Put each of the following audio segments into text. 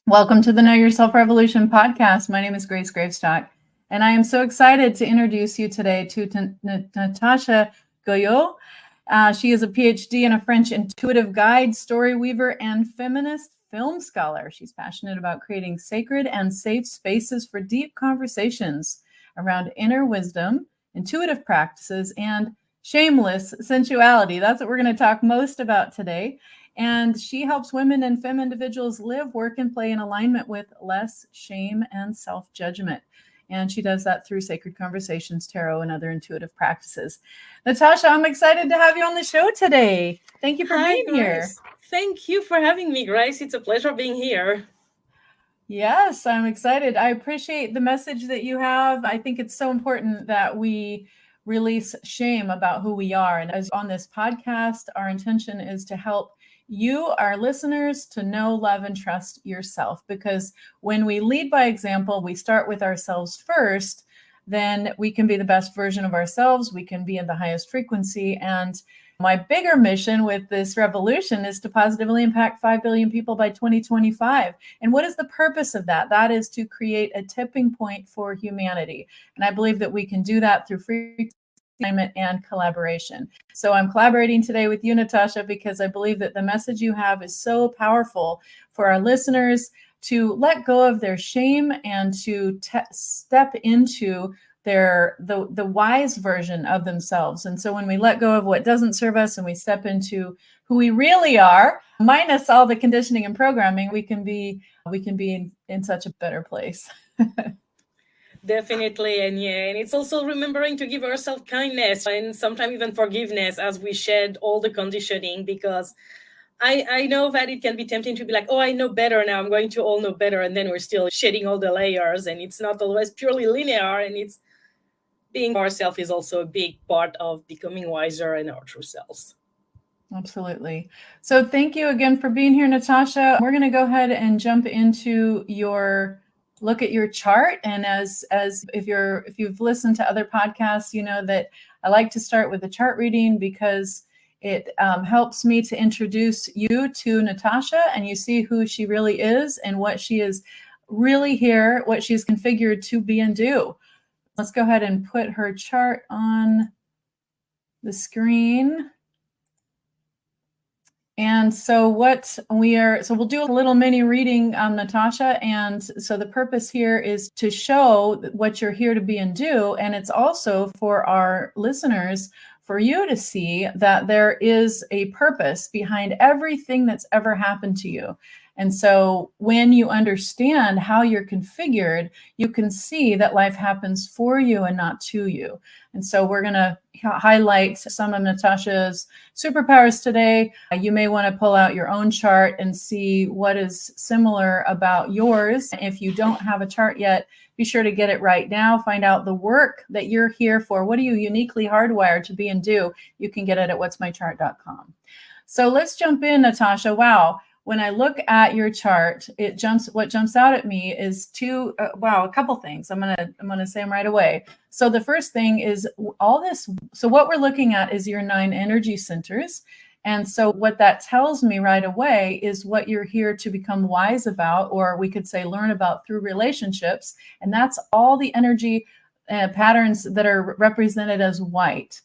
Welcome to the Know Yourself Revolution podcast. My name is Grace Gravestock, and I am so excited to introduce you today to Natacha Guyot. She is a PhD and a French intuitive guide, story weaver, and feminist film scholar. She's passionate about creating sacred and safe spaces for deep conversations around inner wisdom, intuitive practices, and shameless sensuality. That's what we're going to talk most about today. And she helps women and femme individuals live, work, and play in alignment with less shame and self-judgment. And she does that through sacred conversations, tarot, and other intuitive practices. Natacha, I'm excited to have you on the show today. Thank you for being here. Thank you for having me, Grace. It's a pleasure being here. Yes, I'm excited. I appreciate the message that you have. I think it's so important that we release shame about who we are. And as on this podcast, our intention is to help you, our listeners, to know, love, and trust yourself. Because when we lead by example, we start with ourselves first, then we can be the best version of ourselves. We can be in the highest frequency. And my bigger mission with this revolution is to positively impact 5 billion people by 2025. And what is the purpose of that? That is to create a tipping point for humanity. And I believe that we can do that through free alignment and collaboration. So I'm collaborating today with you, Natacha, because I believe that the message you have is so powerful for our listeners to let go of their shame and to step into the wise version of themselves. And so when we let go of what doesn't serve us and we step into who we really are, minus all the conditioning and programming, we can be in such a better place. Definitely. And it's also remembering to give ourselves kindness and sometimes even forgiveness as we shed all the conditioning, because I know that it can be tempting to be like, oh, I know better now, I'm going to all know better. And then we're still shedding all the layers, and it's not always purely linear. And it's being ourselves is also a big part of becoming wiser in our true selves. Absolutely. So thank you again for being here, Natacha. We're going to go ahead and jump into your look at your chart. And as if you've listened to other podcasts, you know that I like to start with a chart reading because it helps me to introduce you to Natacha, and you see who she really is and what she is really here, what she's configured to be and do. Let's go ahead and put her chart on the screen. And so we'll do a little mini reading, Natacha. And so the purpose here is to show what you're here to be and do. And it's also for our listeners, for you to see that there is a purpose behind everything that's ever happened to you. And so when you understand how you're configured, you can see that life happens for you and not to you. And so we're going to highlight some of Natacha's superpowers today. You may want to pull out your own chart and see what is similar about yours. If you don't have a chart yet, be sure to get it right now. Find out the work that you're here for. What are you uniquely hardwired to be and do? You can get it at whatsmychart.com. So let's jump in, Natacha. Wow. When I look at your chart, what jumps out at me is a couple things. I'm gonna say them right away. So the first thing is all this. So what we're looking at is your 9 energy centers. And so what that tells me right away is what you're here to become wise about, or we could say learn about through relationships. And that's all the energy patterns that are represented as white.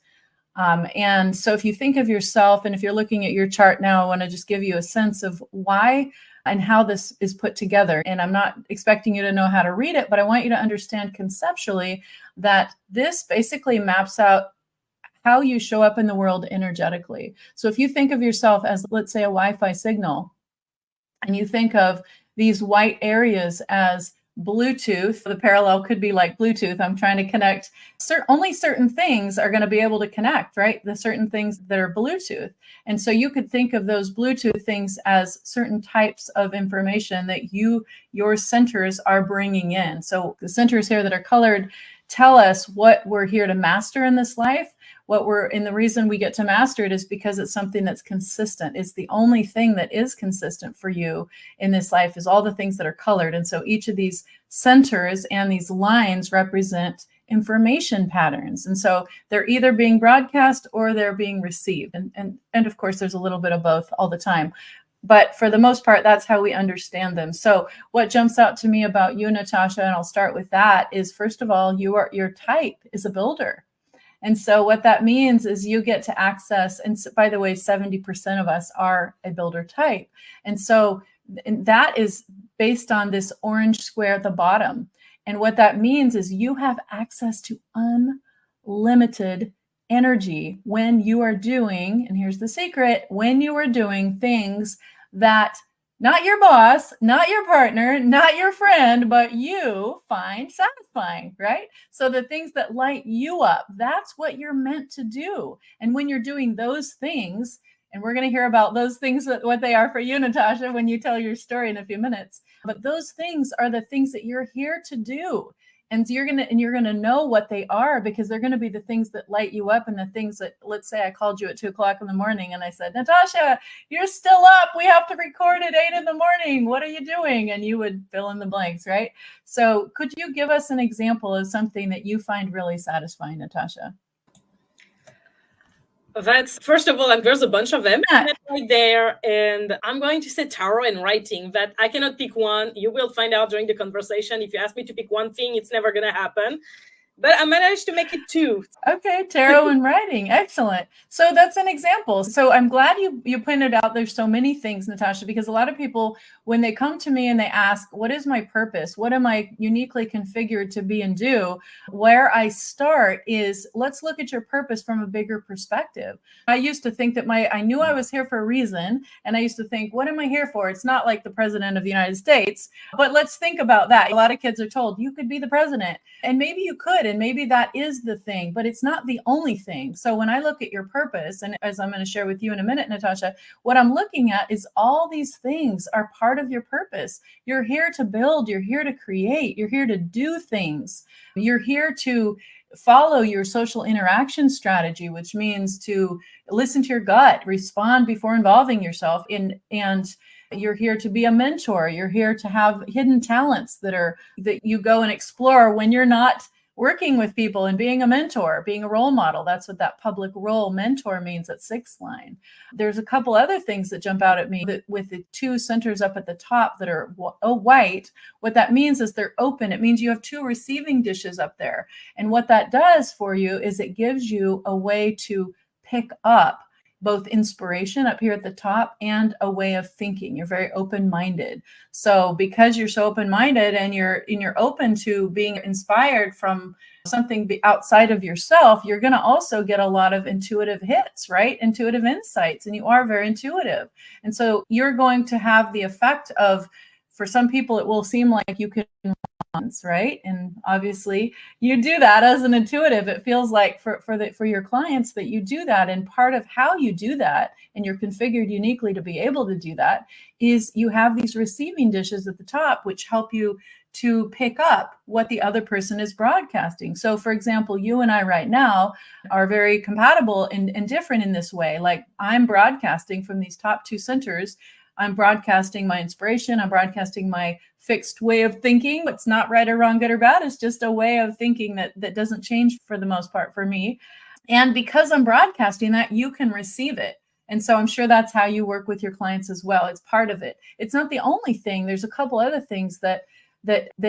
And so if you think of yourself, and if you're looking at your chart now, I want to just give you a sense of why and how this is put together. And I'm not expecting you to know how to read it, but I want you to understand conceptually that this basically maps out how you show up in the world energetically. So if you think of yourself as, let's say, a Wi-Fi signal, and you think of these white areas as Bluetooth, the parallel could be like Bluetooth. I'm trying to connect. Only certain things are going to be able to connect, right? The certain things that are Bluetooth. And so you could think of those Bluetooth things as certain types of information that your centers are bringing in. So the centers here that are colored tell us what we're here to master in this life. The reason we get to master it is because it's something that's consistent. It's the only thing that is consistent for you in this life is all the things that are colored. And so each of these centers and these lines represent information patterns. And so they're either being broadcast or they're being received. And of course, there's a little bit of both all the time. But for the most part, that's how we understand them. So what jumps out to me about you, Natacha, and I'll start with that, is first of all, your type is a builder. And so what that means is you get to access, and by the way, 70% of us are a builder type. And so that is based on this orange square at the bottom. And what that means is you have access to unlimited energy when you are doing, and here's the secret, when you are doing things that not your boss, not your partner, not your friend, but you find satisfying, right? So the things that light you up, that's what you're meant to do. And when you're doing those things, and we're going to hear about those things, what they are for you, Natacha, when you tell your story in a few minutes. But those things are the things that you're here to do. And you're gonna know what they are, because they're gonna be the things that light you up, and the things that, let's say I called you at 2:00 in the morning and I said, Natacha, you're still up. We have to record at 8 in the morning. What are you doing? And you would fill in the blanks, right? So could you give us an example of something that you find really satisfying, Natacha? That's, first of all, and there's a bunch of them right there. And I'm going to say tarot and writing, that I cannot pick one. You will find out during the conversation. If you ask me to pick one thing, it's never going to happen. But I managed to make it two. Okay, tarot and writing. Excellent. So that's an example. So I'm glad you pointed out there's so many things, Natacha, because a lot of people, when they come to me and they ask, what is my purpose? What am I uniquely configured to be and do? Where I start is, let's look at your purpose from a bigger perspective. I used to think that I knew I was here for a reason. And I used to think, what am I here for? It's not like the president of the United States, but let's think about that. A lot of kids are told you could be the president, and maybe you could, and maybe that is the thing, but it's not the only thing. So when I look at your purpose, and as I'm going to share with you in a minute, Natacha, what I'm looking at is all these things are part of your purpose. You're here to build, you're here to create, you're here to do things. You're here to follow your social interaction strategy, which means to listen to your gut, respond before involving yourself in, and you're here to be a mentor. You're here to have hidden talents that you go and explore when you're not working with people, and being a mentor, being a role model. That's what that public role mentor means at 6th line. There's a couple other things that jump out at me, that with the 2 centers up at the top that are white, what that means is they're open. It means you have 2 receiving dishes up there. And what that does for you is it gives you a way to pick up both inspiration up here at the top and a way of thinking. You're very open-minded. So because you're so open-minded and you're open to being inspired from something outside of yourself, you're going to also get a lot of intuitive hits, right? Intuitive insights, and you are very intuitive. And so you're going to have the effect of, for some people, it will seem like you can, right? And obviously you do that as an intuitive. It feels like for your clients that you do that. And part of how you do that, and you're configured uniquely to be able to do that, is you have these receiving dishes at the top, which help you to pick up what the other person is broadcasting. So for example, you and I right now are very compatible and different in this way. Like, I'm broadcasting from these top 2 centers. I'm broadcasting my inspiration. I'm broadcasting my fixed way of thinking. It's not right or wrong, good or bad. It's just a way of thinking that doesn't change for the most part for me. And because I'm broadcasting that, you can receive it. And so I'm sure that's how you work with your clients as well. It's part of it. It's not the only thing. There's a couple other things that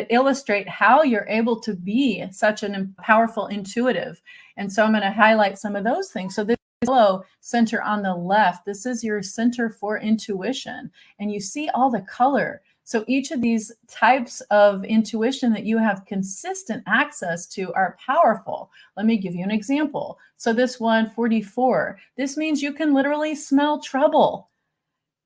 illustrate how you're able to be such a powerful intuitive. And so I'm going to highlight some of those things. So this yellow center on the left, this is your center for intuition. And you see all the color. So each of these types of intuition that you have consistent access to are powerful. Let me give you an example. So this one, 44, this means you can literally smell trouble.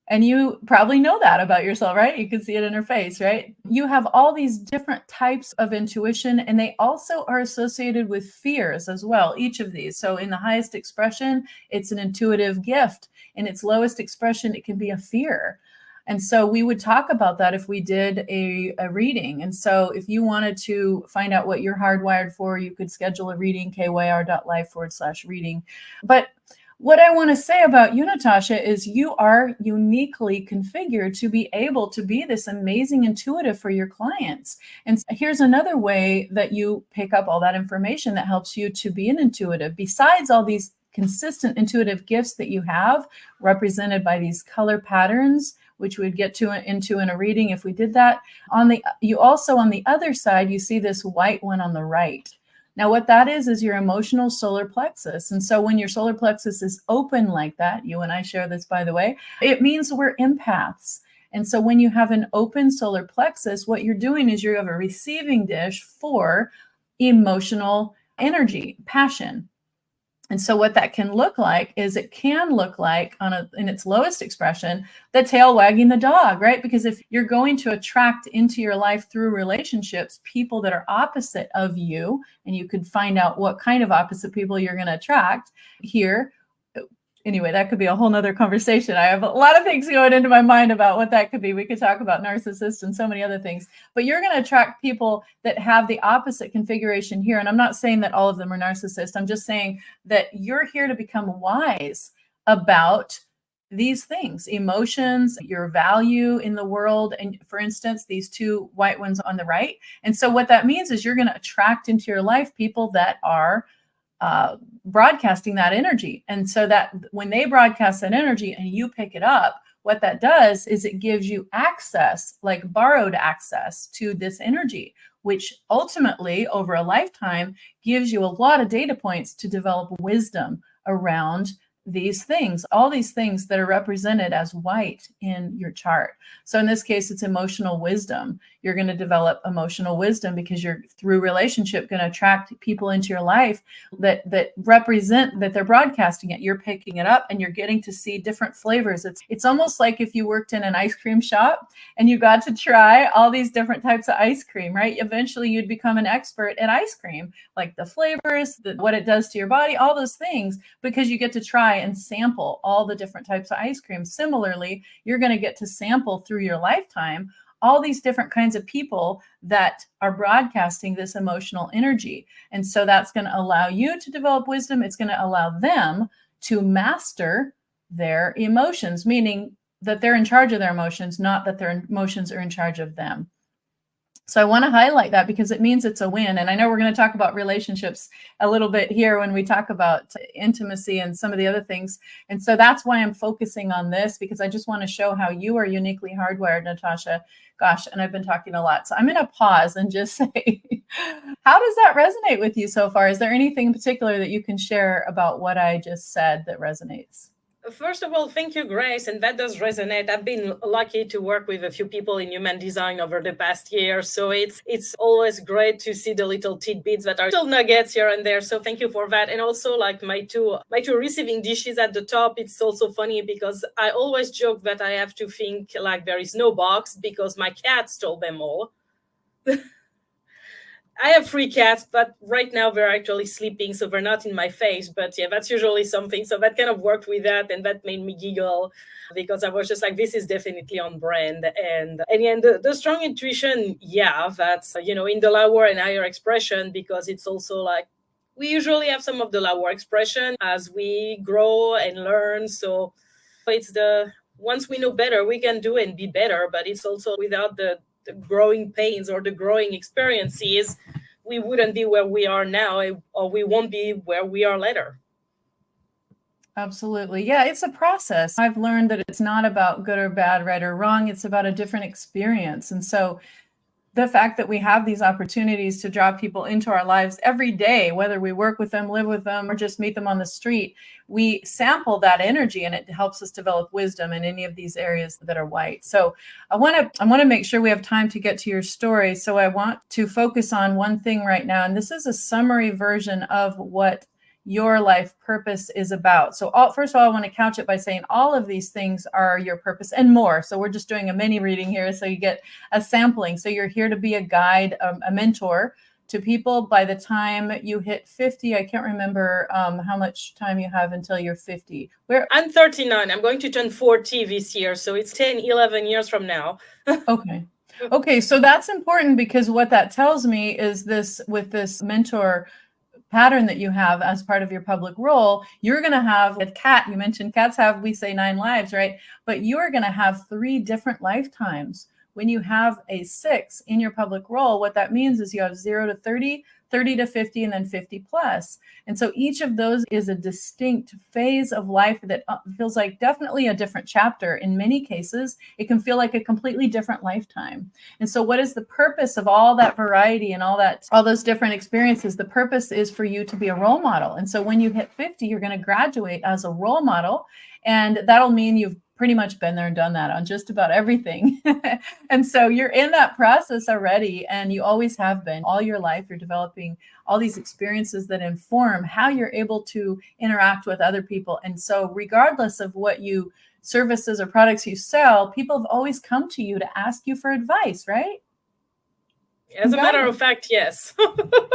And you probably know that about yourself, right? You can see it in her face, right? You have all these different types of intuition, and they also are associated with fears as well, each of these. So in the highest expression, it's an intuitive gift. In its lowest expression, it can be a fear. And so we would talk about that if we did a reading. And so if you wanted to find out what you're hardwired for, you could schedule a reading, kyr.life/reading. But what I want to say about you, Natacha, is you are uniquely configured to be able to be this amazing intuitive for your clients. And here's another way that you pick up all that information that helps you to be an intuitive, besides all these consistent intuitive gifts that you have, represented by these color patterns, which we'd get into in a reading if we did that. You also, on the other side, you see this white one on the right. Now, what that is your emotional solar plexus. And so when your solar plexus is open like that, you and I share this, by the way, it means we're empaths. And so when you have an open solar plexus, what you're doing is you have a receiving dish for emotional energy, passion. And so what that can look like is it can look like in its lowest expression, the tail wagging the dog, right? Because if you're going to attract into your life through relationships, people that are opposite of you, and you could find out what kind of opposite people you're going to attract here. Anyway, that could be a whole nother conversation. I have a lot of things going into my mind about what that could be. We could talk about narcissists and so many other things, but you're going to attract people that have the opposite configuration here. And I'm not saying that all of them are narcissists. I'm just saying that you're here to become wise about these things, emotions, your value in the world. And for instance, these two white ones on the right. And so what that means is you're going to attract into your life people that are broadcasting that energy. And so that when they broadcast that energy and you pick it up, what that does is it gives you access, like borrowed access to this energy, which ultimately over a lifetime gives you a lot of data points to develop wisdom around these things, all these things that are represented as white in your chart. So in this case, it's emotional wisdom. You're going to develop emotional wisdom because you're through relationship going to attract people into your life that represent that they're broadcasting it. You're picking it up and you're getting to see different flavors. It's almost like if you worked in an ice cream shop and you got to try all these different types of ice cream, right? Eventually you'd become an expert in ice cream, like the flavors, what it does to your body, all those things, because you get to try and sample all the different types of ice cream. Similarly, you're going to get to sample through your lifetime all these different kinds of people that are broadcasting this emotional energy. And so that's going to allow you to develop wisdom. It's going to allow them to master their emotions, meaning that they're in charge of their emotions, not that their emotions are in charge of them. So I want to highlight that because it means it's a win. And I know we're going to talk about relationships a little bit here when we talk about intimacy and some of the other things. And so that's why I'm focusing on this, because I just want to show how you are uniquely hardwired, Natacha. Gosh, and I've been talking a lot. So I'm going to pause and just say, how does that resonate with you so far? Is there anything in particular that you can share about what I just said that resonates? First of all, thank you, Grace. And that does resonate. I've been lucky to work with a few people in human design over the past year. So it's always great to see the little tidbits that are little nuggets here and there. So thank you for that. And also like my two receiving dishes at the top, it's also funny because I always joke that I have to think like there is no box because my cat stole them all. I have 3 cats, but right now they're actually sleeping, so they're not in my face. But yeah, that's usually something. So that kind of worked with that, and that made me giggle because I was just like, this is definitely on brand. And yeah, the strong intuition, yeah, that's, in the lower and higher expression, because it's also like, we usually have some of the lower expression as we grow and learn. So it's once we know better, we can do and be better, but it's also without the growing pains or the growing experiences, we wouldn't be where we are now, or we won't be where we are later. Absolutely. Yeah, it's a process. I've learned that it's not about good or bad, right or wrong. It's about a different experience. And so the fact that we have these opportunities to draw people into our lives every day, whether we work with them, live with them, or just meet them on the street, we sample that energy and it helps us develop wisdom in any of these areas that are white. So I want to make sure we have time to get to your story. So I want to focus on one thing right now. And this is a summary version of what your life purpose is about. So first of all, I want to couch it by saying all of these things are your purpose and more. So we're just doing a mini reading here, so you get a sampling. So you're here to be a guide, a mentor to people by the time you hit 50. I can't remember how much time you have until you're 50. I'm 39. I'm going to turn 40 this year. So it's 10, 11 years from now. Okay. So that's important, because what that tells me is with this mentor pattern that you have as part of your public role, you're going to have a cat. You mentioned cats have, we say 9 lives, right? But you're going to have 3 different lifetimes. When you have a 6 in your public role, what that means is you have 0 to 30, 30 to 50, and then 50 plus. And so each of those is a distinct phase of life that feels like definitely a different chapter. In many cases, it can feel like a completely different lifetime. And so what is the purpose of all that variety and all those different experiences? The purpose is for you to be a role model. And so when you hit 50, you're going to graduate as a role model. And that'll mean you've pretty much been there and done that on just about everything. And so you're in that process already, and you always have been all your life. You're developing all these experiences that inform how you're able to interact with other people. And so regardless of what services or products you sell, people have always come to you to ask you for advice, right? As a matter of fact, yes.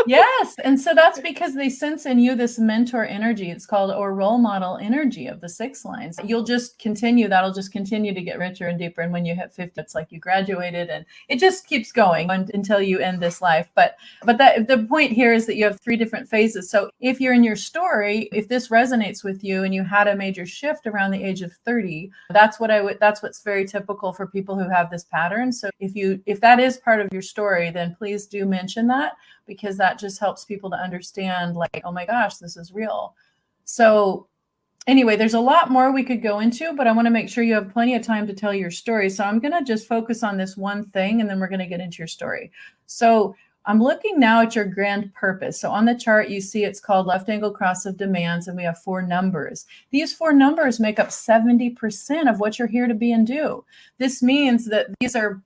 Yes. And so that's because they sense in you this mentor energy. It's called, or role model energy of the 6 lines. You'll just continue. That'll just continue to get richer and deeper. And when you hit 50, it's like you graduated, and it just keeps going until you end this life. But the point here is that you have 3 different phases. So if you're in your story, if this resonates with you and you had a major shift around the age of 30, that's what's very typical for people who have this pattern. So if that is part of your story, then please do mention that, because that just helps people to understand, like, oh my gosh, this is real. So anyway, there's a lot more we could go into, but I want to make sure you have plenty of time to tell your story. So I'm going to just focus on this one thing, and then we're going to get into your story. So I'm looking now at your grand purpose. So on the chart, you see it's called left angle cross of demands, and we have 4 numbers. These 4 numbers make up 70% of what you're here to be and do. This means that these are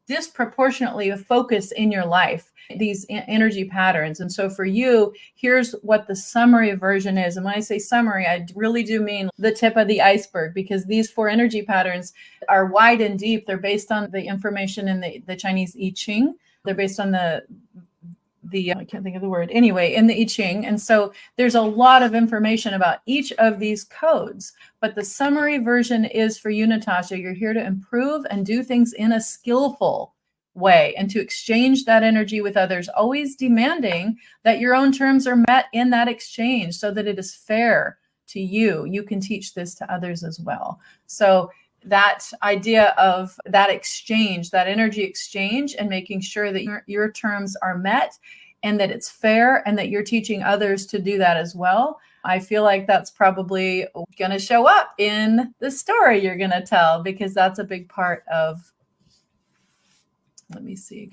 disproportionately a focus in your life, these energy patterns. And so for you, here's what the summary version is. And when I say summary, I really do mean the tip of the iceberg, because these 4 energy patterns are wide and deep. They're based on the information in the Chinese I Ching. They're based on the I can't think of the word. Anyway, in the I Ching. And so there's a lot of information about each of these codes. But the summary version is for you, Natacha. You're here to improve and do things in a skillful way, and to exchange that energy with others, always demanding that your own terms are met in that exchange so that it is fair to you. You can teach this to others as well. So that idea of that exchange, that energy exchange, and making sure that your terms are met and that it's fair, and that you're teaching others to do that as well. I feel like that's probably going to show up in the story you're going to tell, because that's a big part of, let me see,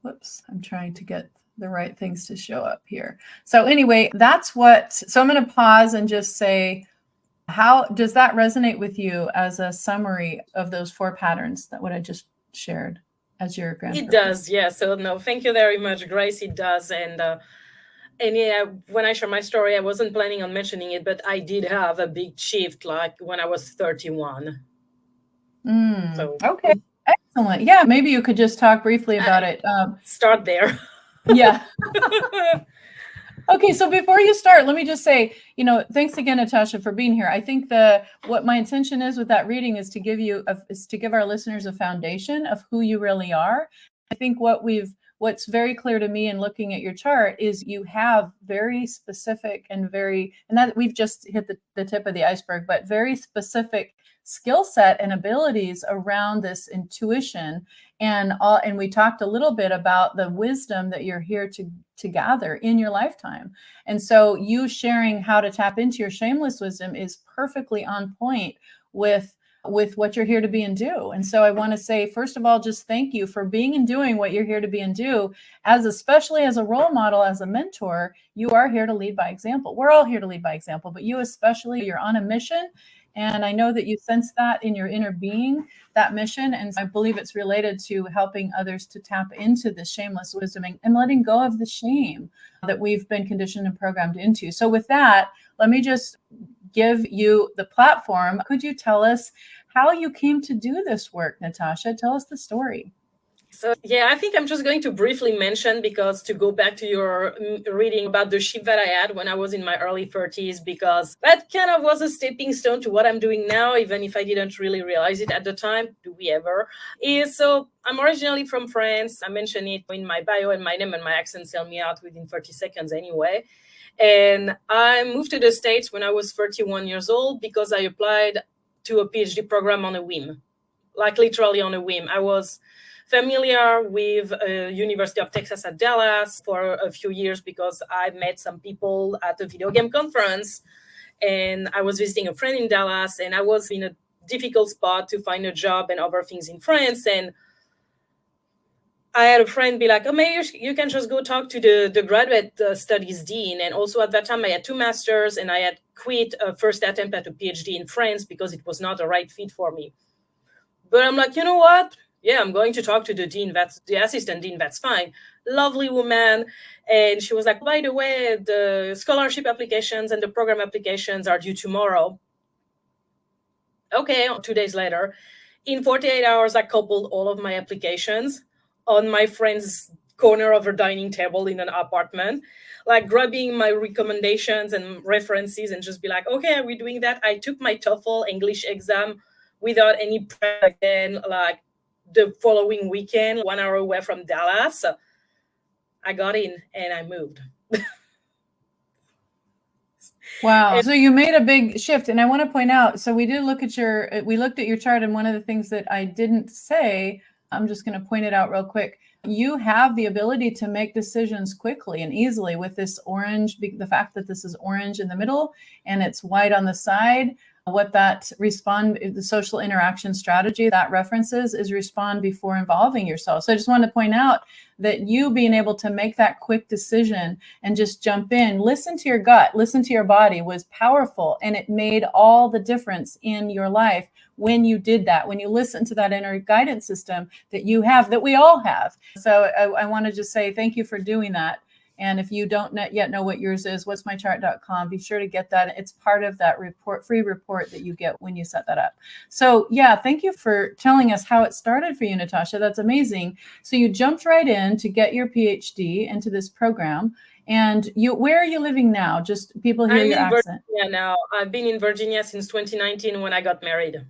I'm trying to get the right things to show up here. So anyway, so I'm going to pause and just say, how does that resonate with you as a summary of those 4 patterns, that what I just shared as your grand purpose? It does, yeah. So no, thank you very much, Grace. It does. And yeah, when I share my story, I wasn't planning on mentioning it, but I did have a big shift, like when I was 31. So okay, excellent. Yeah, maybe you could just talk briefly about it. Start there. Yeah. Okay, so before you start, let me just say, thanks again, Natacha, for being here. I think what my intention is with that reading is to give our listeners a foundation of who you really are. I think what's very clear to me in looking at your chart is you have very specific and that we've just hit the tip of the iceberg, but very specific skill set and abilities around this intuition. And we talked a little bit about the wisdom that you're here to gather in your lifetime. And so you sharing how to tap into your shameless wisdom is perfectly on point with what you're here to be and do. And so I want to say, first of all, just thank you for being and doing what you're here to be and do, especially as a role model, as a mentor. You are here to lead by example. We're all here to lead by example, but you especially, you're on a mission. And I know that you sense that in your inner being, that mission. And I believe it's related to helping others to tap into the shameless wisdom and letting go of the shame that we've been conditioned and programmed into. So with that, let me just give you the platform. Could you tell us how you came to do this work, Natacha? Tell us the story. So, yeah, I think I'm just going to briefly mention, because to go back to your reading about the shift that I had when I was in my early 30s, because that kind of was a stepping stone to what I'm doing now, even if I didn't really realize it at the time. Do we ever? So I'm originally from France. I mentioned it in my bio, and my name and my accent sell me out within 30 seconds anyway. And I moved to the States when I was 31 years old because I applied to a PhD program on a whim, like literally on a whim. I was familiar with University of Texas at Dallas for a few years because I met some people at a video game conference, and I was visiting a friend in Dallas, and I was in a difficult spot to find a job and other things in France. And I had a friend be like, oh, maybe you can just go talk to the graduate studies dean. And also at that time, I had 2 masters, and I had quit a first attempt at a PhD in France because it was not the right fit for me. But I'm like, you know what? Yeah, I'm going to talk to the dean. That's the assistant dean. That's fine. Lovely woman. And she was like, by the way, the scholarship applications and the program applications are due tomorrow. Okay, 2 days later, in 48 hours, I coupled all of my applications on my friend's corner of her dining table in an apartment, like grabbing my recommendations and references and just be like, okay, are we doing that? I took my TOEFL English exam without any prep again, like the following weekend, 1 hour away from Dallas. I got in and I moved. Wow. So you made a big shift. And I want to point out, so we looked at your chart, and one of the things that I didn't say, I'm just going to point it out real quick. You have the ability to make decisions quickly and easily with this orange, the fact that this is orange in the middle and it's white on the side. What the social interaction strategy that references is respond before involving yourself. So I just want to point out that you being able to make that quick decision and just jump in, listen to your gut, listen to your body was powerful. And it made all the difference in your life when you did that, when you listen to that inner guidance system that you have, that we all have. So I want to just say thank you for doing that. And if you don't yet know what yours is, what'smychart.com, be sure to get that. It's part of that free report that you get when you set that up. So yeah, thank you for telling us how it started for you, Natacha. That's amazing. So you jumped right in to get your PhD into this program. And where are you living now? Just people hear your accent. Virginia now. I've been in Virginia since 2019 when I got married.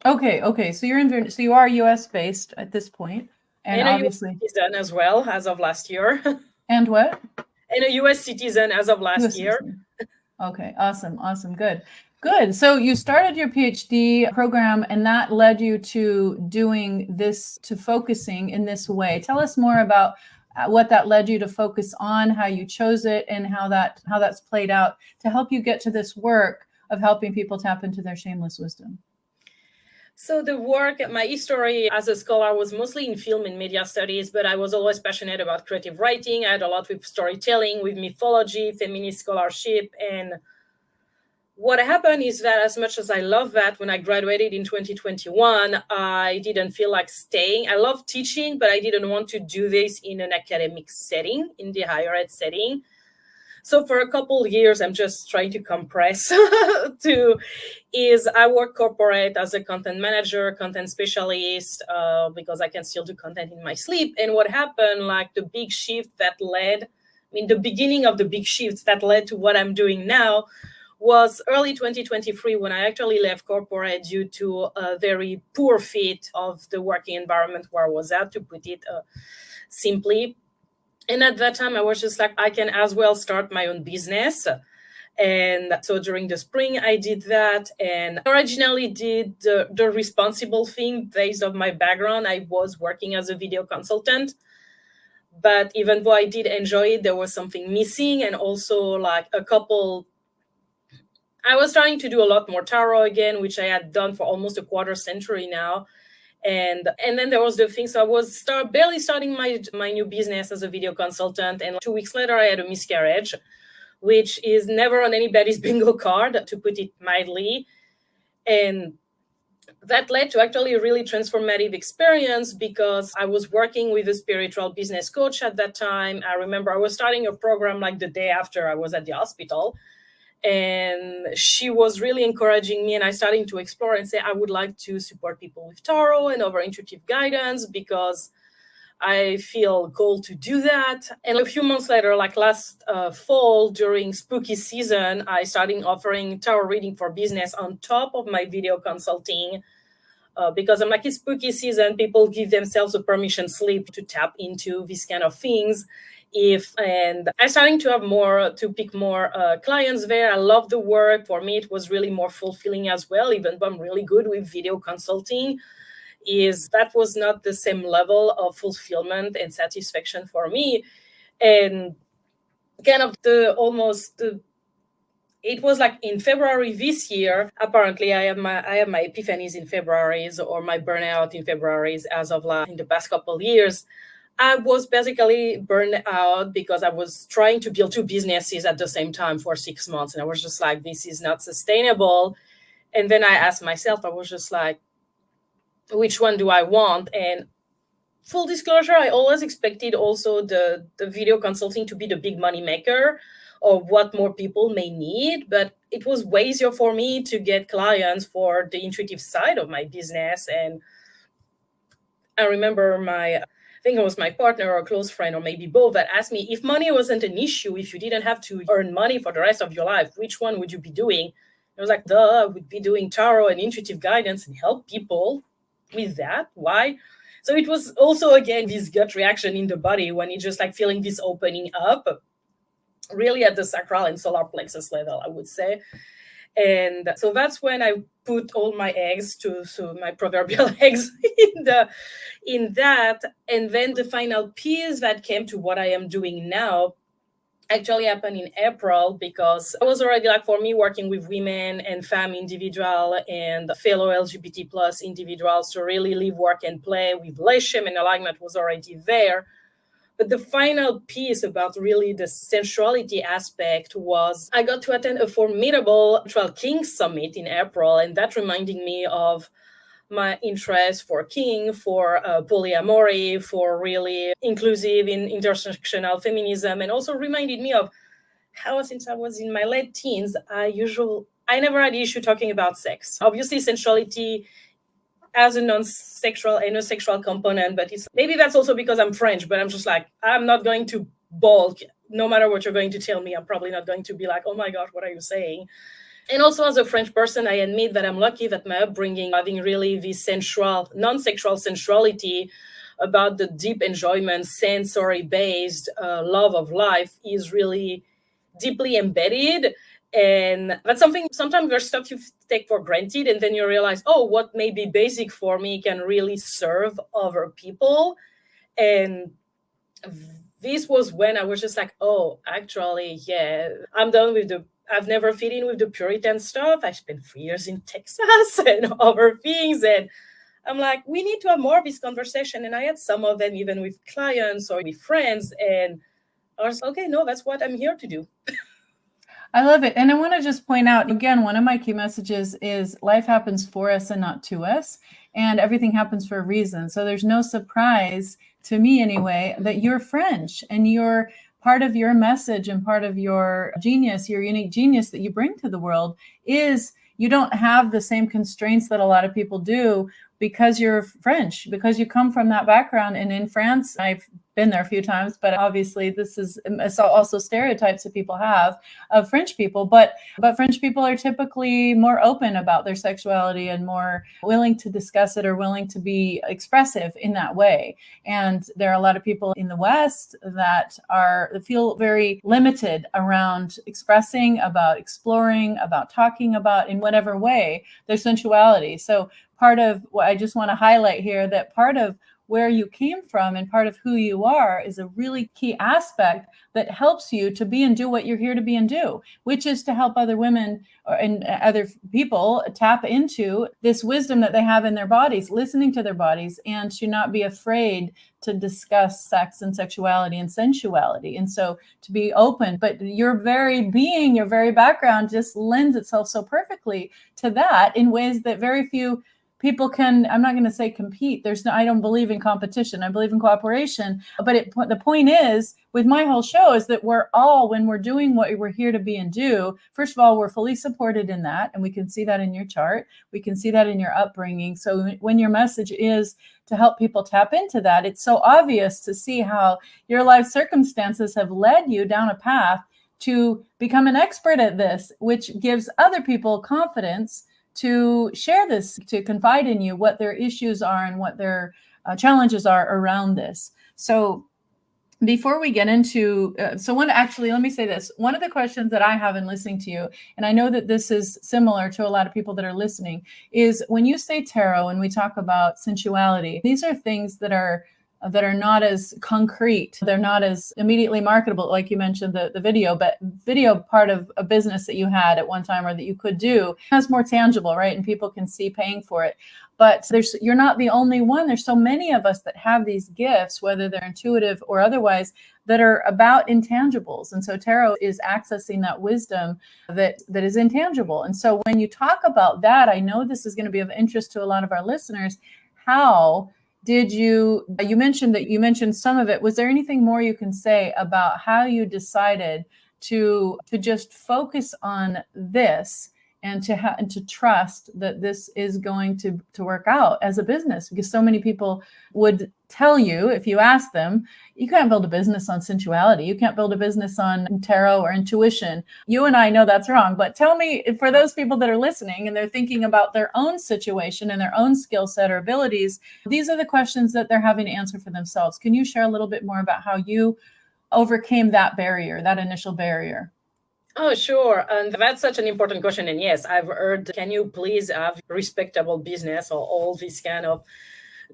Okay. So you are US based at this point. And obviously a US citizen as well as of last year. And what? And a US citizen as of last year. Okay, awesome, good. So you started your PhD program, and that led you to doing this, to focusing in this way. Tell us more about what that led you to focus on, how you chose it, and how that's played out to help you get to this work of helping people tap into their shameless wisdom. So the work, my history as a scholar was mostly in film and media studies, but I was always passionate about creative writing. I had a lot with storytelling, with mythology, feminist scholarship. And what happened is that as much as I love that, when I graduated in 2021, I didn't feel like staying. I love teaching, but I didn't want to do this in an academic setting, in the higher ed setting. So for a couple of years, I'm just trying to compress I work corporate as a content manager, content specialist, because I can still do content in my sleep. And what happened, like the big shift that the beginning of the big shift that led to what I'm doing now was early 2023 when I actually left corporate due to a very poor fit of the working environment where I was at, to put it simply. And at that time, I was just like, I can as well start my own business. And so during the spring, I did that, and originally did the responsible thing based on my background. I was working as a video consultant, but even though I did enjoy it, there was something missing. And also like I was trying to do a lot more tarot again, which I had done for almost a quarter century now. And then there was the thing. So I was barely starting my new business as a video consultant. And 2 weeks later, I had a miscarriage, which is never on anybody's bingo card, to put it mildly. And that led to actually a really transformative experience because I was working with a spiritual business coach at that time. I remember I was starting a program like the day after I was at the hospital. And she was really encouraging me, and I started to explore and say, I would like to support people with tarot and over intuitive guidance because I feel called to do that. And a few months later, like last fall during spooky season, I started offering tarot reading for business on top of my video consulting because I'm like, it's spooky season. People give themselves a permission slip to tap into these kind of things. And I'm starting to pick more clients there. I love the work. For me, it was really more fulfilling as well, even though I'm really good with video consulting. is that was not the same level of fulfillment and satisfaction for me. And kind of it was like in February this year. Apparently, I have my epiphanies in February's, or my burnout in February's, as of in the past couple of years. I was basically burned out because I was trying to build two businesses at the same time for 6 months, and I was just like, this is not sustainable. And then I asked myself, I was just like, which one do I want? And full disclosure, I always expected also the video consulting to be the big money maker, or what more people may need, but it was way easier for me to get clients for the intuitive side of my business. And I remember I think it was my partner or a close friend, or maybe both, that asked me, if money wasn't an issue, if you didn't have to earn money for the rest of your life, which one would you be doing? I was like, duh, I would be doing tarot and intuitive guidance and help people with that. Why? So it was also, again, this gut reaction in the body when it's just like feeling this opening up, really at the sacral and solar plexus level, I would say. And so that's when I put all my eggs, my proverbial eggs, in that. And then the final piece that came to what I am doing now actually happened in April, because I was already, like, for me, working with women and femme individual and fellow LGBT plus individuals to really live, work, and play with shame and alignment was already there. But the final piece about really the sensuality aspect was I got to attend a formidable Trial King Summit in April, and that reminding me of my interest for king, for polyamory, for really inclusive in intersectional feminism, and also reminded me of how, since I was in my late teens, I never had issue talking about sex. Obviously, sensuality as a non-sexual and a sexual component, but maybe that's also because I'm French, but I'm just like, I'm not going to balk. No matter what you're going to tell me, I'm probably not going to be like, oh my God, what are you saying? And also, as a French person, I admit that I'm lucky that my upbringing, having really this sensual, non-sexual sensuality about the deep enjoyment, sensory-based love of life is really deeply embedded. And that's something, sometimes there's stuff you take for granted, and then you realize, oh, what may be basic for me can really serve other people. And this was when I was just like, oh, actually, yeah, I'm done with I've never fit in with the Puritan stuff. I spent 3 years in Texas and other things. And I'm like, we need to have more of this conversation. And I had some of them even with clients or with friends. And I was, okay, no, that's what I'm here to do. I love it. And I want to just point out, again, one of my key messages is life happens for us and not to us. And everything happens for a reason. So there's no surprise, to me anyway, that you're French, and you're part of your message and part of your genius, your unique genius that you bring to the world is you don't have the same constraints that a lot of people do because you're French, because you come from that background. And in France, I've been there a few times, but obviously this is also stereotypes that people have of French people, but French people are typically more open about their sexuality and more willing to discuss it or willing to be expressive in that way. And there are a lot of people in the West that feel very limited around expressing, about exploring, about talking about in whatever way their sensuality. So part of what I just want to highlight here, that part of where you came from and part of who you are is a really key aspect that helps you to be and do what you're here to be and do, which is to help other women and other people tap into this wisdom that they have in their bodies, listening to their bodies, and to not be afraid to discuss sex and sexuality and sensuality. And so to be open, but your very being, your very background just lends itself so perfectly to that in ways that very few people can, I'm not going to say compete. I don't believe in competition. I believe in cooperation. But the point is, with my whole show, is that we're all, when we're doing what we're here to be and do, first of all, we're fully supported in that. And we can see that in your chart. We can see that in your upbringing. So when your message is to help people tap into that, it's so obvious to see how your life circumstances have led you down a path to become an expert at this, which gives other people confidence to share this, to confide in you what their issues are and what their challenges are around this. So before we get into, let me say this. One of the questions that I have in listening to you, and I know that this is similar to a lot of people that are listening, is when you say tarot and we talk about sensuality, these are things that are not as concrete. They're not as immediately marketable, like you mentioned the video, but video part of a business that you had at one time or that you could do has more tangible, right? And people can see paying for it. But you're not the only one. There's so many of us that have these gifts, whether they're intuitive or otherwise, that are about intangibles. And so tarot is accessing that wisdom that is intangible. And so when you talk about that, I know this is going to be of interest to a lot of our listeners. How did you mentioned some of it. Was there anything more you can say about how you decided to just focus on this and to trust that this is going to work out as a business? Because so many people would tell you, if you ask them, you can't build a business on sensuality. You can't build a business on tarot or intuition. You and I know that's wrong. But tell me, for those people that are listening and they're thinking about their own situation and their own skill set or abilities, these are the questions that they're having to answer for themselves. Can you share a little bit more about how you overcame that barrier, that initial barrier? Oh, sure. And that's such an important question. And yes, I've heard, can you please have respectable business, or all these kind of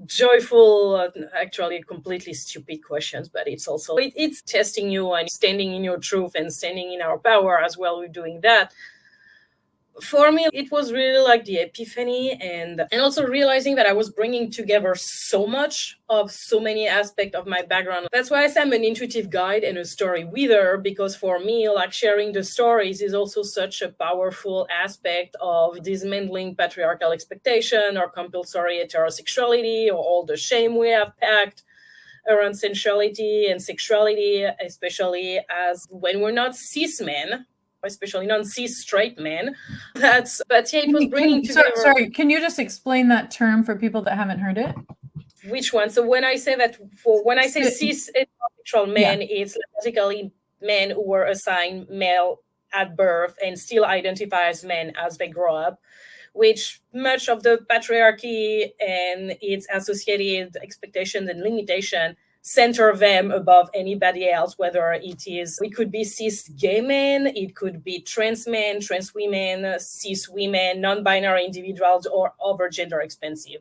joyful, actually completely stupid questions. But it's also, it's testing you and standing in your truth and standing in our power as well. We're doing that. For me, it was really like the epiphany and also realizing that I was bringing together so much of so many aspects of my background. That's why I say I'm an intuitive guide and a story weaver, because for me, like, sharing the stories is also such a powerful aspect of dismantling patriarchal expectation or compulsory heterosexuality or all the shame we have packed around sensuality and sexuality, especially as when we're not cis men, especially non-cis straight men. But yeah, it was bringing together. Sorry, can you just explain that term for people that haven't heard it? Which one? So when I say cis heterosexual men, yeah, it's basically men who were assigned male at birth and still identify as men as they grow up, which much of the patriarchy and its associated expectations and limitation center them above anybody else, whether it could be cis gay men, it could be trans men, trans women, cis women, non-binary individuals, or other gender expansive.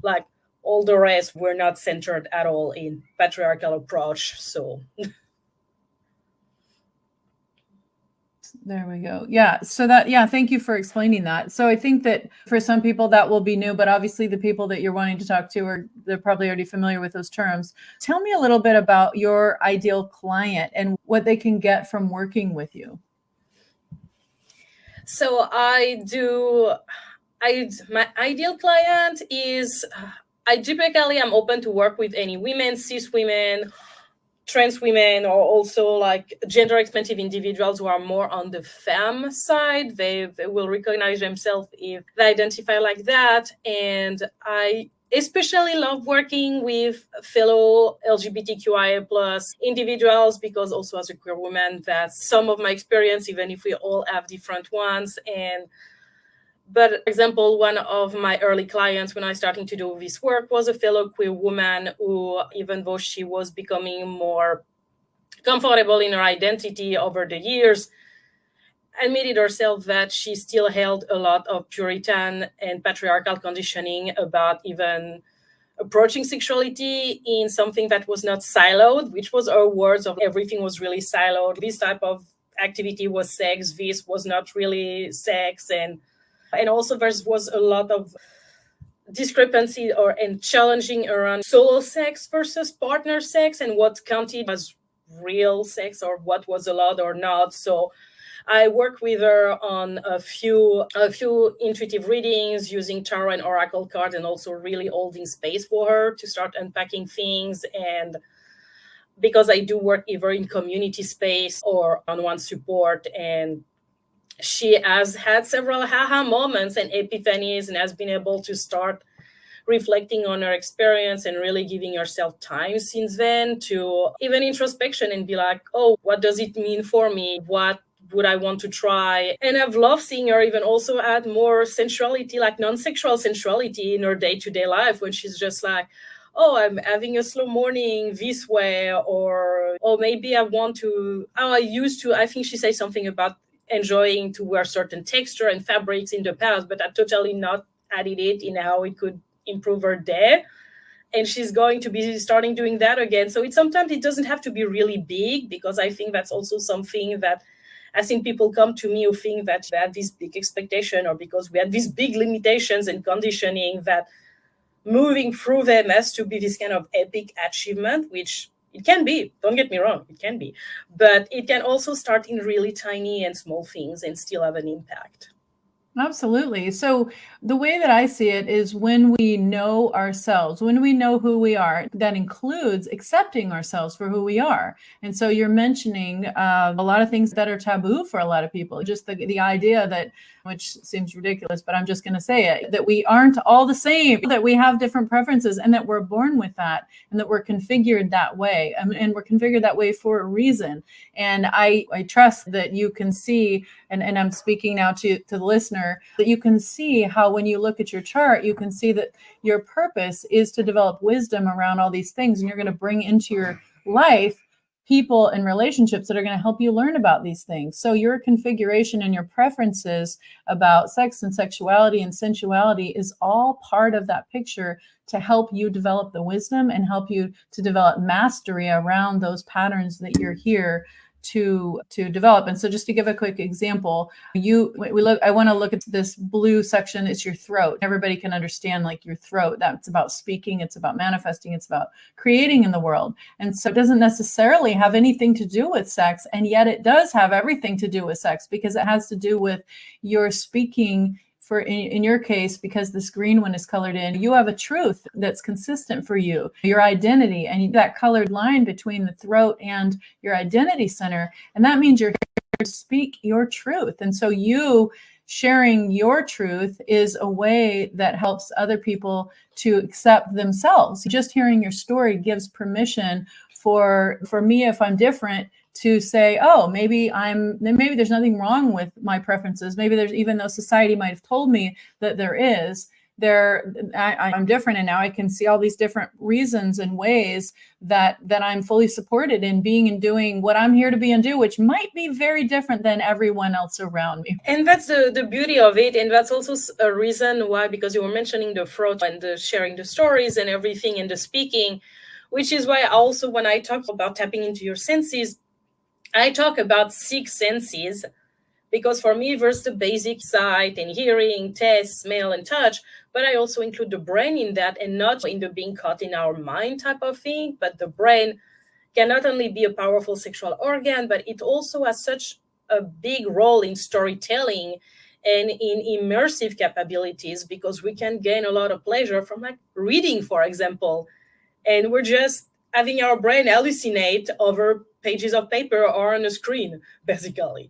Like, all the rest were not centered at all in patriarchal approach. So there we go. Yeah. So thank you for explaining that. So I think that for some people that will be new, but obviously the people that you're wanting to talk to they're probably already familiar with those terms. Tell me a little bit about your ideal client and what they can get from working with you. So my ideal client is, I typically am open to work with any women, cis women, trans women, or also like gender expansive individuals who are more on the femme side. They will recognize themselves if they identify like that. And I especially love working with fellow LGBTQIA plus individuals, because also as a queer woman, that's some of my experience, even if we all have different ones. But for example, one of my early clients when I started to do this work was a fellow queer woman who, even though she was becoming more comfortable in her identity over the years, admitted herself that she still held a lot of Puritan and patriarchal conditioning about even approaching sexuality in something that was not siloed, which was her words of everything was really siloed. This type of activity was sex, this was not really sex. And also there was a lot of discrepancy and challenging around solo sex versus partner sex and what counted as real sex or what was allowed or not. So I work with her on a few intuitive readings using tarot and oracle cards, and also really holding space for her to start unpacking things. And because I do work either in community space or on-one support, and she has had several aha moments and epiphanies and has been able to start reflecting on her experience and really giving herself time since then to even introspection and be like, oh, what does it mean for me? What would I want to try? And I've loved seeing her even also add more sensuality, like non-sexual sensuality in her day-to-day life, when she's just like, oh, I'm having a slow morning this way, or maybe I want to, I think she said something about enjoying to wear certain texture and fabrics in the past, but I totally not added it in how it could improve her day. And she's going to be starting doing that again. So sometimes it doesn't have to be really big, because I think that's also something that I think people come to me who think that they had this big expectation, or because we had these big limitations and conditioning, that moving through them has to be this kind of epic achievement, which it can be. Don't get me wrong, it can be. But it can also start in really tiny and small things and still have an impact. Absolutely. So the way that I see it is when we know ourselves, when we know who we are, that includes accepting ourselves for who we are. And so you're mentioning a lot of things that are taboo for a lot of people, just the idea that, which seems ridiculous, but I'm just going to say it, that we aren't all the same, that we have different preferences, and that we're born with that, and that we're configured that way. And we're configured that way for a reason. And I trust that you can see, and I'm speaking now to the listener, that you can see how when you look at your chart, you can see that your purpose is to develop wisdom around all these things. And you're going to bring into your life people and relationships that are going to help you learn about these things. So your configuration and your preferences about sex and sexuality and sensuality is all part of that picture to help you develop the wisdom and help you to develop mastery around those patterns that you're here to develop. And so just to give a quick example, I want to look at this blue section. It's your throat. Everybody can understand like your throat. That's about speaking. It's about manifesting. It's about creating in the world. And so it doesn't necessarily have anything to do with sex. And yet it does have everything to do with sex, because it has to do with your speaking. For in your case, because this green one is colored in, you have a truth that's consistent for you, your identity, and that colored line between the throat and your identity center. And that means you're here to speak your truth. And so you sharing your truth is a way that helps other people to accept themselves. Just hearing your story gives permission for me, if I'm different, to say, oh, maybe there's nothing wrong with my preferences. Maybe there's, even though society might have told me that I'm different, and now I can see all these different reasons and ways that I'm fully supported in being and doing what I'm here to be and do, which might be very different than everyone else around me. And that's the beauty of it. And that's also a reason why, because you were mentioning the throat and the sharing the stories and everything and the speaking, which is why also when I talk about tapping into your senses, I talk about 6 senses, because for me, there's the basic sight and hearing, taste, smell, and touch, but I also include the brain in that, and not in the being caught in our mind type of thing, but the brain can not only be a powerful sexual organ, but it also has such a big role in storytelling and in immersive capabilities, because we can gain a lot of pleasure from like reading, for example, and we're just having our brain hallucinate over pages of paper or on a screen, basically.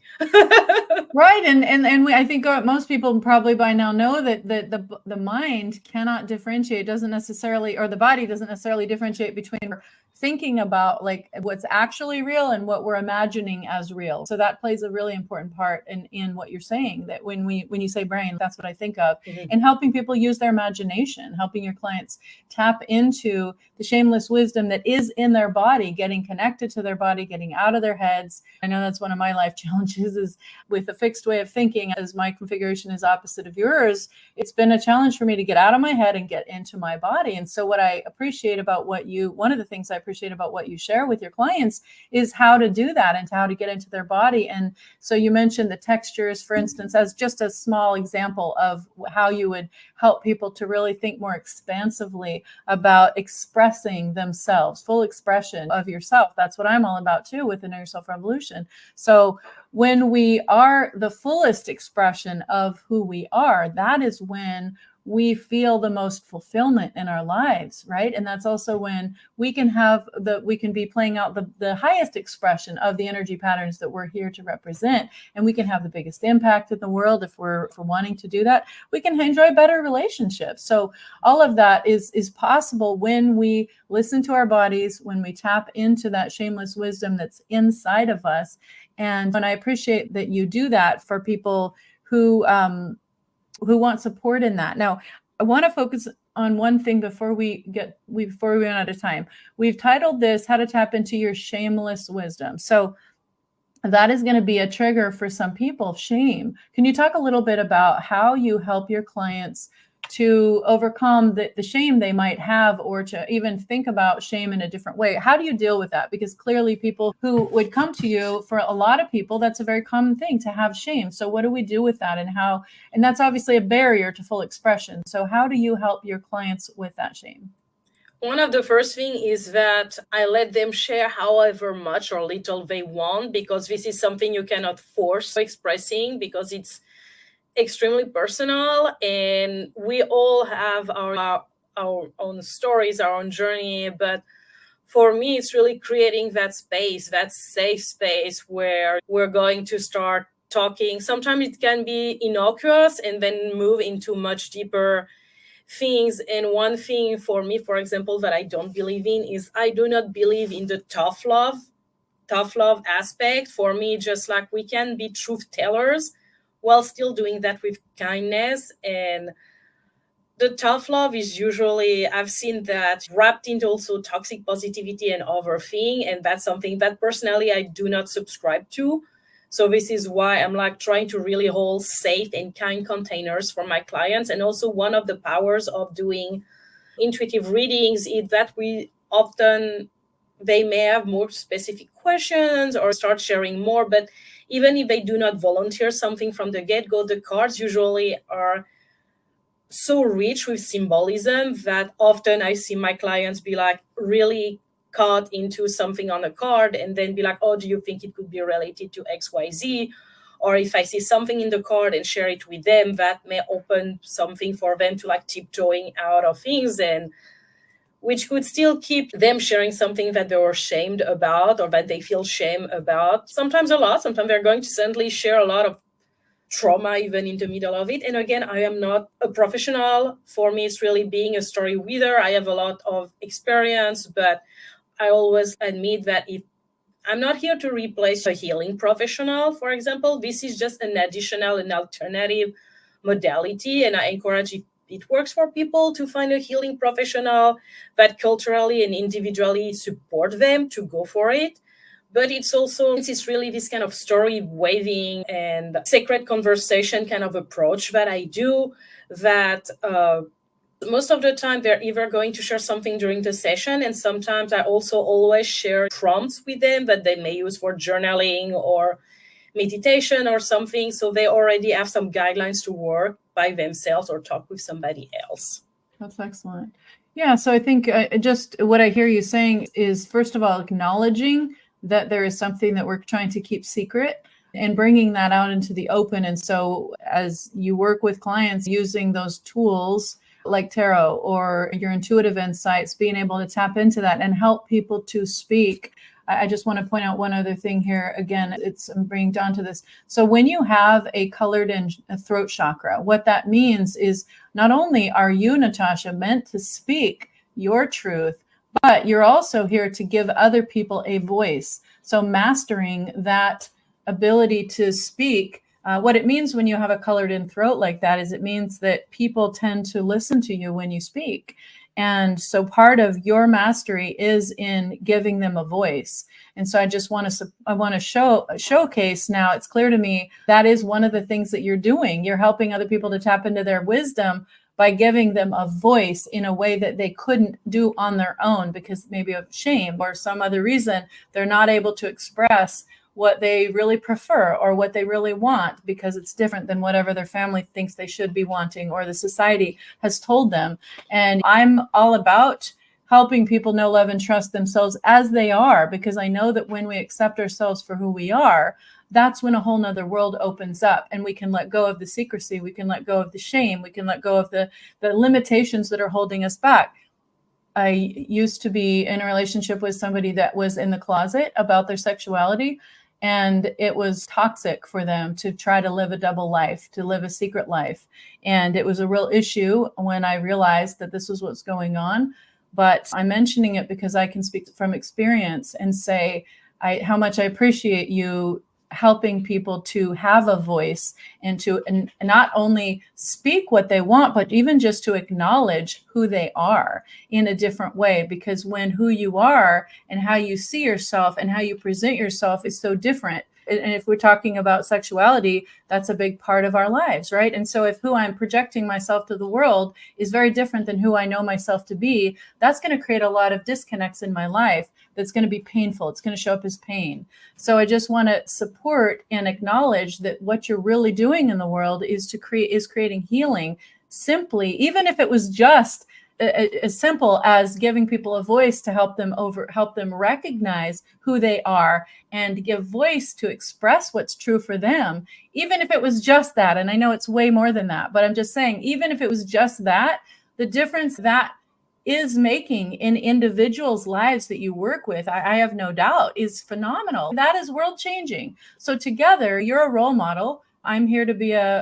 Right, and I think most people probably by now know that the mind cannot differentiate, doesn't necessarily, or the body doesn't necessarily differentiate between thinking about like what's actually real and what we're imagining as real. So that plays a really important part in what you're saying, that when you say brain, that's what I think of. Mm-hmm. And helping people use their imagination, helping your clients tap into the shameless wisdom that is in their body, getting connected to their body, getting out of their heads. I know that's one of my life challenges, is with a fixed way of thinking, as my configuration is opposite of yours. It's been a challenge for me to get out of my head and get into my body. And so what I appreciate about one of the things I appreciate about what you share with your clients is how to do that and how to get into their body. And so you mentioned the textures, for instance, as just a small example of how you would help people to really think more expansively about expressing themselves, full expression of yourself. That's what I'm all about too with the Know Yourself Revolution. So when we are the fullest expression of who we are, that is when we feel the most fulfillment in our lives, right? And that's also when we can be playing out the highest expression of the energy patterns that we're here to represent. And we can have the biggest impact in the world if we're wanting to do that. We can enjoy better relationships. So all of that is possible when we listen to our bodies, when we tap into that shameless wisdom that's inside of us. And I appreciate that you do that for people who want support in that. Now, I want to focus on one thing before we run out of time. We've titled this How to Tap into Your Shameless Wisdom. So that is going to be a trigger for some people, shame. Can you talk a little bit about how you help your clients to overcome the shame they might have, or to even think about shame in a different way? How do you deal with that? Because clearly people who would come to you, for a lot of people, that's a very common thing to have shame. So what do we do with that, and that's obviously a barrier to full expression. So how do you help your clients with that shame? One of the first thing is that I let them share however much or little they want, because this is something you cannot force expressing, because it's extremely personal, and we all have our own stories, our own journey. But for me, it's really creating that space, that safe space, where we're going to start talking. Sometimes it can be innocuous and then move into much deeper things. And one thing for me, for example, that I don't believe in is I do not believe in the tough love aspect. For me, just like we can be truth tellers while still doing that with kindness. And the tough love is usually, I've seen that wrapped into also toxic positivity and overthink, and that's something that personally I do not subscribe to. So this is why I'm like trying to really hold safe and kind containers for my clients. And also one of the powers of doing intuitive readings is that they may have more specific questions or start sharing more, but even if they do not volunteer something from the get-go, the cards usually are so rich with symbolism that often I see my clients be like really caught into something on a card and then be like, oh, do you think it could be related to XYZ? Or if I see something in the card and share it with them, that may open something for them to like tiptoeing out of things, and which could still keep them sharing something that they were shamed about or that they feel shame about. Sometimes a lot, sometimes they're going to suddenly share a lot of trauma even in the middle of it. And again, I am not a professional. For me, it's really being a story weaver. I have a lot of experience, but I always admit that if I'm not here to replace a healing professional, for example, this is just an additional and alternative modality. And I encourage, if it works for people, to find a healing professional that culturally and individually support them, to go for it. But it's really this kind of story waving and sacred conversation kind of approach that I do, that most of the time they're either going to share something during the session, and sometimes I also always share prompts with them that they may use for journaling or meditation or something, so they already have some guidelines to work by themselves or talk with somebody else. That's excellent. Yeah, so I think just what I hear you saying is, first of all, acknowledging that there is something that we're trying to keep secret and bringing that out into the open. And so as you work with clients using those tools like tarot or your intuitive insights, being able to tap into that and help people to speak. I just want to point out one other thing here. Again, I'm bringing down to this. So when you have a colored in throat chakra, what that means is not only are you, Natacha, meant to speak your truth, but you're also here to give other people a voice. So mastering that ability to speak. What it means when you have a colored in throat like that is it means that people tend to listen to you when you speak. And so part of your mastery is in giving them a voice. And so I just want to showcase now, it's clear to me that is one of the things that you're doing. You're helping other people to tap into their wisdom by giving them a voice in a way that they couldn't do on their own because maybe of shame or some other reason they're not able to express what they really prefer or what they really want because it's different than whatever their family thinks they should be wanting or the society has told them. And I'm all about helping people know, love, and trust themselves as they are, because I know that when we accept ourselves for who we are, that's when a whole nother world opens up and we can let go of the secrecy. We can let go of the shame. We can let go of the limitations that are holding us back. I used to be in a relationship with somebody that was in the closet about their sexuality. And it was toxic for them to try to live a double life, to live a secret life. And it was a real issue when I realized that this was what's going on. But I'm mentioning it because I can speak from experience and say how much I appreciate you helping people to have a voice and to not only speak what they want, but even just to acknowledge who they are in a different way. Because when who you are and how you see yourself and how you present yourself is so different. And if we're talking about sexuality, that's a big part of our lives, right? And so if who I'm projecting myself to the world is very different than who I know myself to be, that's going to create a lot of disconnects in my life. That's going to be painful. It's going to show up as pain. So I just want to support and acknowledge that what you're really doing in the world is creating healing simply, even if it was just as simple as giving people a voice to help them recognize who they are and give voice to express what's true for them, even if it was just that. And I know it's way more than that, but I'm just saying, even if it was just that, the difference that is making in individuals' lives that you work with, I have no doubt, is phenomenal. That is world changing. So together, you're a role model. I'm here to be a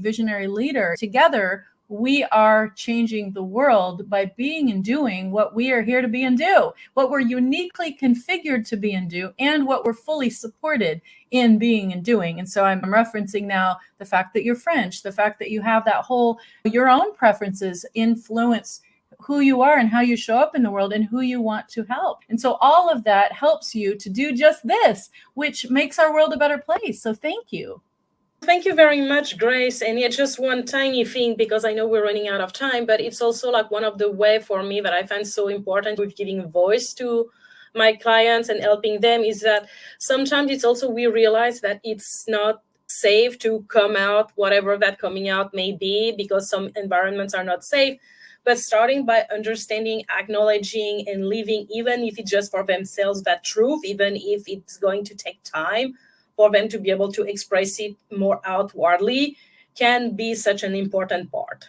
visionary leader. Together, we are changing the world by being and doing what we are here to be and do, what we're uniquely configured to be and do, and what we're fully supported in being and doing. And so I'm referencing now the fact that you're French, the fact that you have that whole, your own preferences influence who you are and how you show up in the world and who you want to help. And so all of that helps you to do just this, which makes our world a better place. So thank you. Thank you very much, Grace. And it's just one tiny thing, because I know we're running out of time, but it's also like one of the way for me that I find so important with giving voice to my clients and helping them is that sometimes it's also, we realize that it's not safe to come out, whatever that coming out may be, because some environments are not safe. But starting by understanding, acknowledging, and living, even if it's just for themselves, that truth, even if it's going to take time for them to be able to express it more outwardly, can be such an important part.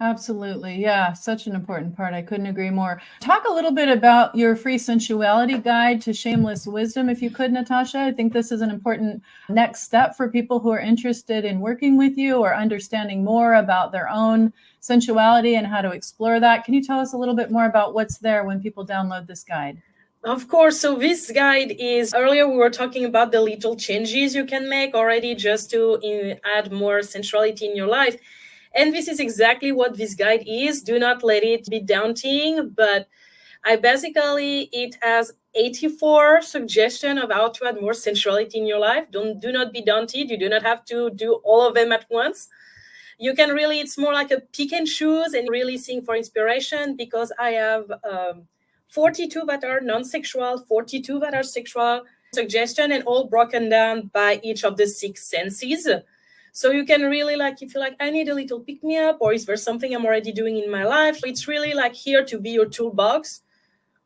Absolutely. Yeah, such an important part. I couldn't agree more. Talk a little bit about your free sensuality guide to shameless wisdom, if you could, Natacha. I think this is an important next step for people who are interested in working with you or understanding more about their own sensuality and how to explore that. Can you tell us a little bit more about what's there when people download this guide? Of course. So this guide is, earlier we were talking about the little changes you can make already just to add more sensuality in your life. And this is exactly what this guide is. Do not let it be daunting, but it has 84 suggestions of how to add more sensuality in your life. Do not be daunted. You do not have to do all of them at once. You can really, it's more like a pick and choose and really seeing for inspiration, because I have 42 that are non-sexual, 42 that are sexual suggestion, and all broken down by each of the 6 senses. So you can really, if you're like, I need a little pick me up, or is there something I'm already doing in my life? It's really here to be your toolbox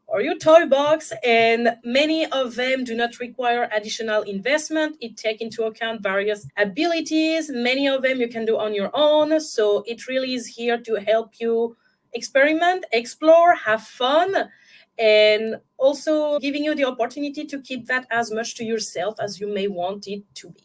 or your toy box. And many of them do not require additional investment. It takes into account various abilities. Many of them you can do on your own. So it really is here to help you experiment, explore, have fun, and also giving you the opportunity to keep that as much to yourself as you may want it to be.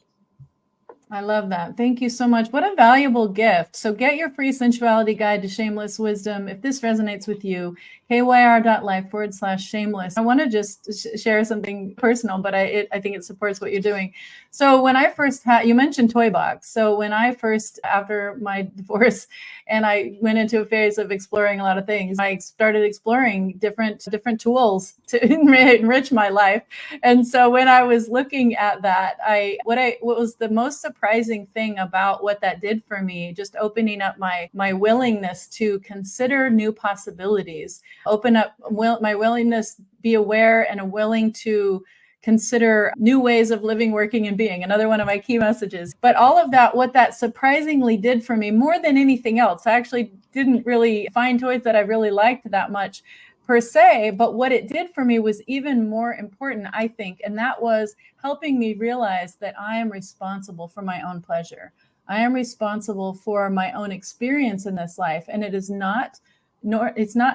I love that. Thank you so much. What a valuable gift. So get your free sensuality guide to shameless wisdom. If this resonates with you, kyr.life/shameless. I want to just share something personal, but I think it supports what you're doing. So when I first you mentioned toy box. So when I first, after my divorce, and I went into a phase of exploring a lot of things, I started exploring different tools to enrich my life. And so when I was looking at that, what was the most surprising thing about what that did for me, just opening up my willingness to consider new possibilities, open up my willingness, be aware and willing to consider new ways of living, working, and being. Another one of my key messages. But all of that, what that surprisingly did for me more than anything else, I actually didn't really find toys that I really liked that much per se, but what it did for me was even more important, I think, and that was helping me realize that I am responsible for my own pleasure. I am responsible for my own experience in this life, and it's not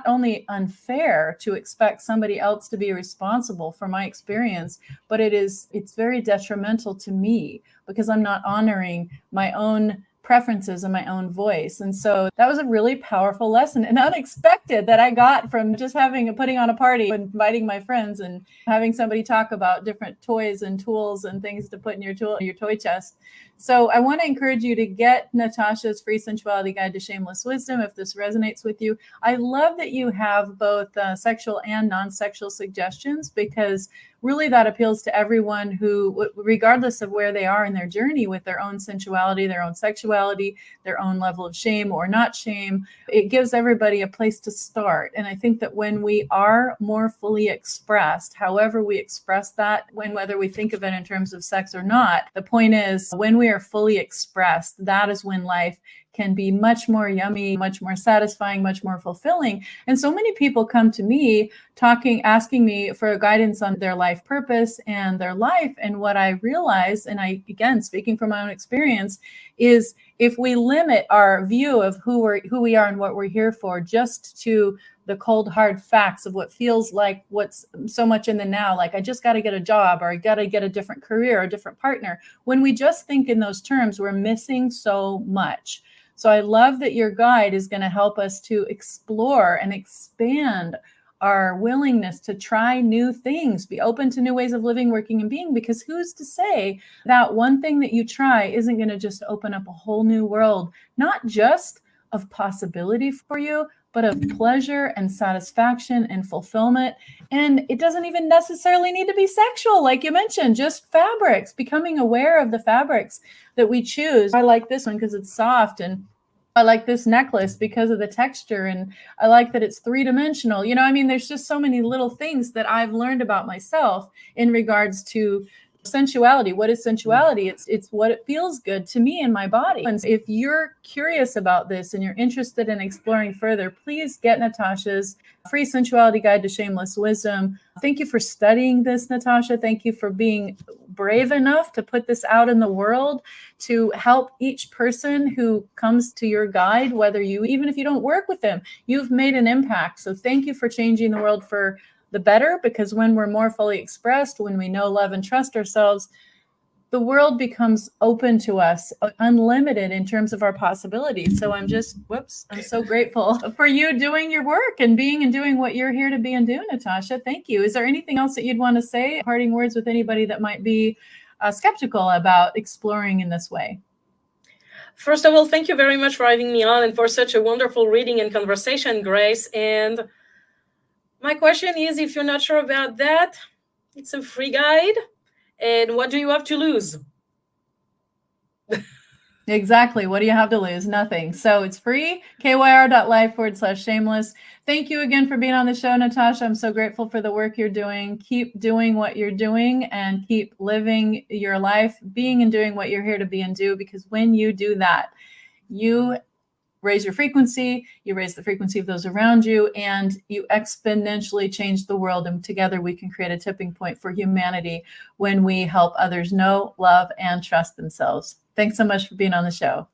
only unfair to expect somebody else to be responsible for my experience, but it's very detrimental to me because I'm not honoring my own preferences and my own voice. And so that was a really powerful lesson and unexpected that I got from just putting on a party, inviting my friends and having somebody talk about different toys and tools and things to put in your toy chest. So I want to encourage you to get Natacha's Free Sensuality Guide to Shameless Wisdom if this resonates with you. I love that you have both sexual and non-sexual suggestions, because really that appeals to everyone who, regardless of where they are in their journey with their own sensuality, their own sexuality, their own level of shame or not shame, it gives everybody a place to start. And I think that when we are more fully expressed, however we express that, whether we think of it in terms of sex or not, the point is when we are fully expressed, that is when life can be much more yummy, much more satisfying, much more fulfilling. And so many people come to me asking me for guidance on their life purpose and their life. And what I realize, and I, again, speaking from my own experience, is if we limit our view of who we are and what we're here for just to the cold, hard facts of what feels like what's so much in the now, like I just got to get a job, or I got to get a different career, a different partner. When we just think in those terms, we're missing so much. So I love that your guide is going to help us to explore and expand our willingness to try new things, be open to new ways of living, working, and being, because who's to say that one thing that you try isn't going to just open up a whole new world, not just of possibility for you, but of pleasure and satisfaction and fulfillment. And it doesn't even necessarily need to be sexual, like you mentioned, just fabrics, becoming aware of the fabrics that we choose. I like this one because it's soft, and I like this necklace because of the texture, and I like that it's 3-dimensional. There's just so many little things that I've learned about myself in regards to sensuality. What is sensuality? It's what it feels good to me in my body. And if you're curious about this and you're interested in exploring further, please get Natacha's Free Sensuality Guide to Shameless Wisdom. Thank you for studying this, Natacha. Thank you for being brave enough to put this out in the world to help each person who comes to your guide, even if you don't work with them, you've made an impact. So thank you for changing the world for the better, because when we're more fully expressed, when we know, love, and trust ourselves, the world becomes open to us, unlimited in terms of our possibilities. So I'm so grateful for you doing your work and being and doing what you're here to be and do, Natacha. Thank you. Is there anything else that you'd want to say, parting words with anybody that might be skeptical about exploring in this way? First of all, thank you very much for having me on and for such a wonderful reading and conversation, Grace. And my question is, if you're not sure about that, it's a free guide. And what do you have to lose? Exactly. What do you have to lose? Nothing. So it's free, kyr.life/shameless. Thank you again for being on the show, Natacha. I'm so grateful for the work you're doing. Keep doing what you're doing and keep living your life, being and doing what you're here to be and do, because when you do that, you raise your frequency, you raise the frequency of those around you, and you exponentially change the world. And together we can create a tipping point for humanity when we help others know, love, and trust themselves. Thanks so much for being on the show.